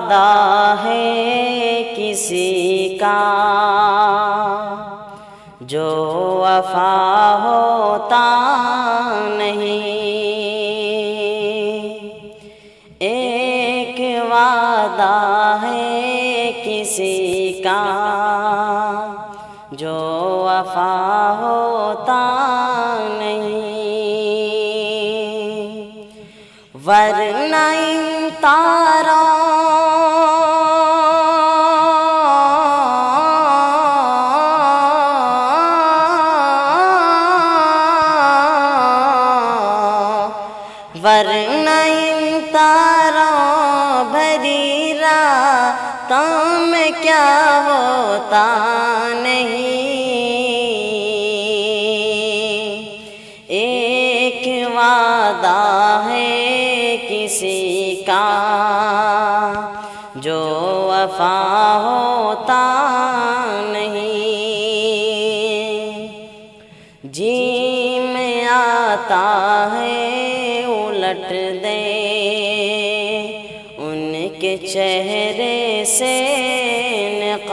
وعدہ ہے کسی کا جو وفا ہوتا نہیں، ایک وعدہ ہے کسی کا جو وفا ہوتا نہیں، ورنہ ان تاروں بھری راتوں میں کیا ہوتا نہیں، ایک وعدہ ہے کسی کا جو وفا ہوتا نہیں، جی میں آتا ہے الٹ دے ان کے چہرے سے نقاب،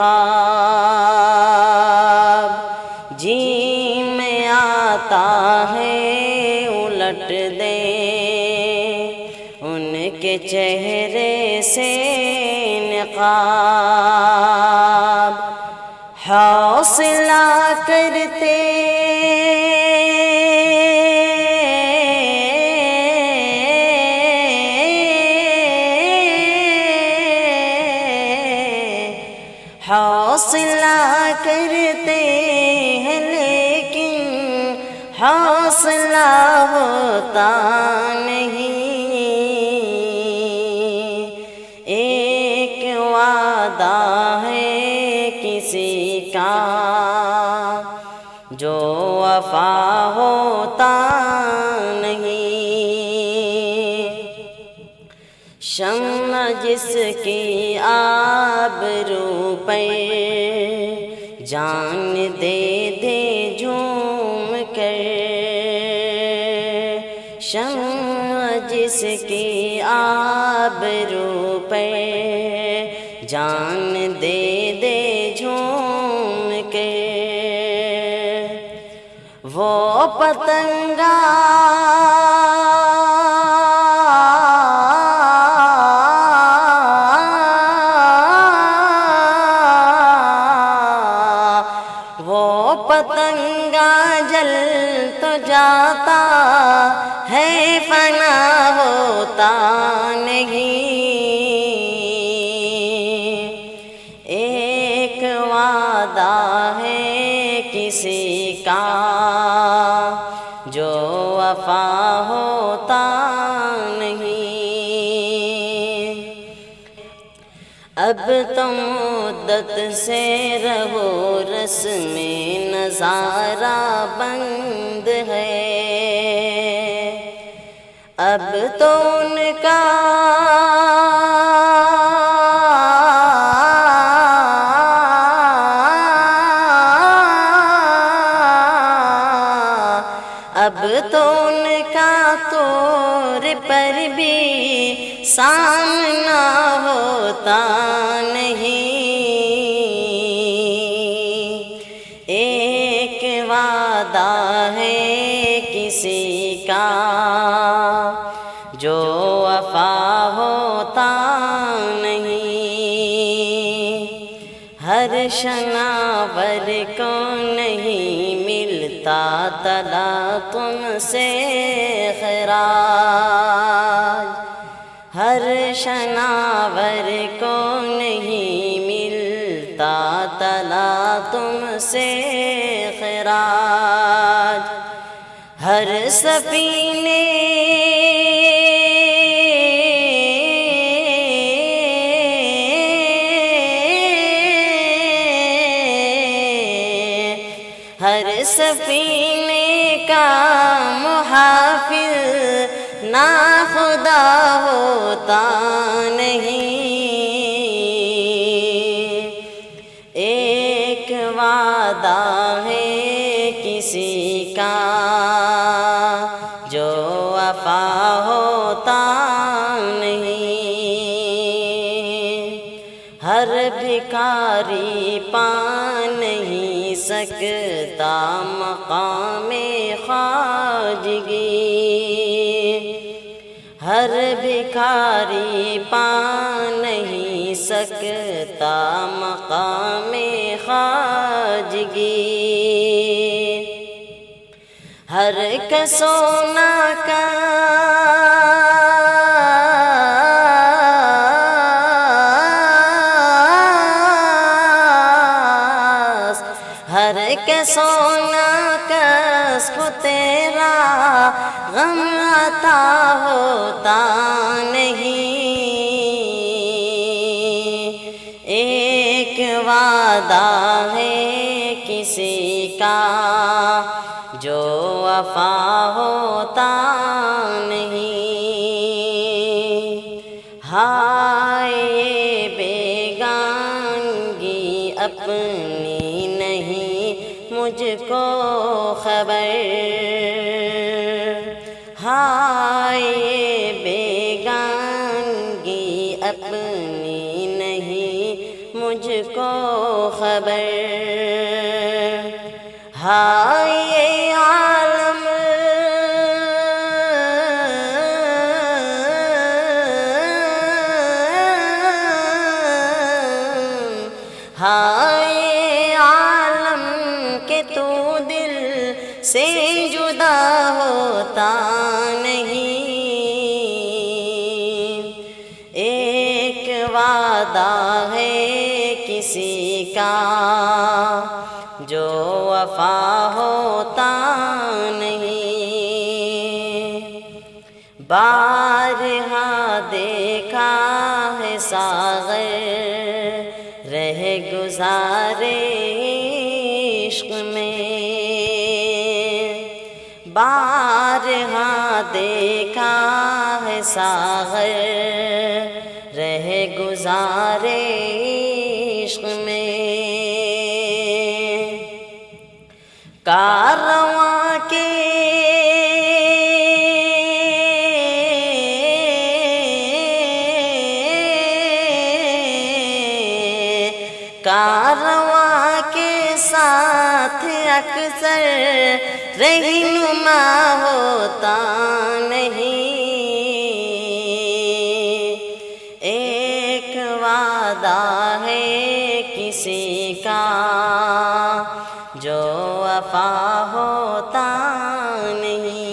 جی میں آتا ہے الٹ دے ان کے چہرے سے نقاب، حوصلہ کرتے حوصلہ کرتے ہیں لیکن حوصلہ ہوتا نہیں، ایک وعدہ ہے کسی کا جو وفا ہوتا نہیں، شمع جس کی آبرو پر جان دے دے جھوم کر، شمع جس کی آبرو پر جان دے دے جھوم کر، وہ پتنگا پتنگا جل تو جاتا ہے فنا ہوتا نہیں، ایک وعدہ ہے کسی کا جو وفا ہوتا نہیں، اب تو مدت سے رہو رسم نظارہ بند ہے، اب تو ان کا اب تو ان کا طور پر بھی سامنا ہوتا نہیں، ایک وعدہ ہے کسی کا جو وفا ہوتا نہیں، ہر شناور کو نہیں ملتا تلا تم سے خراج، ہر شناور کو نہیں ملتا تلا تم سے خراج، ہر سفینے ہر سفینے کا محافظ ناخدا ہوتا نہیں، ایک وعدہ ہے کسی کا جو وفا ہوتا نہیں، ہر بھکاری پا نہیں سکتا مقام خواجگی، ہر بھکاری پا نہیں سکتا مقام خواجگی، ہر کسونا کا ہر کسونا کس کو تیرا غم عطا ہوتا نہیں، ایک وعدہ ہے کسی کا جو وفا ہوتا نہیں، ہائے بیگانگی اپنی نہیں مجھ کو خبر، ہائے بیگانگی اپنی نہیں مجھ کو خبر، ہائے عالم ہائے عالم کہ تو دل سے جدا ہوتا نہیں، ایک وعدہ ہے کسی کا جو وفا ہوتا نہیں، بارہا دیکھا ہے ساغر رہ گزارے عشق میں، بارہا دیکھا ہے ساغر رہ گزارے عشق میں، کارواں کے کارواں کے ساتھ اکثر رہنما ہوتا نہیں، ایک وعدہ ہے کسی کا جو وفا ہوتا نہیں،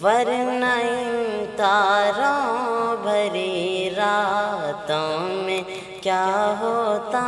ورنہ ان تاروں بھری راتوں میں کیا ہوتا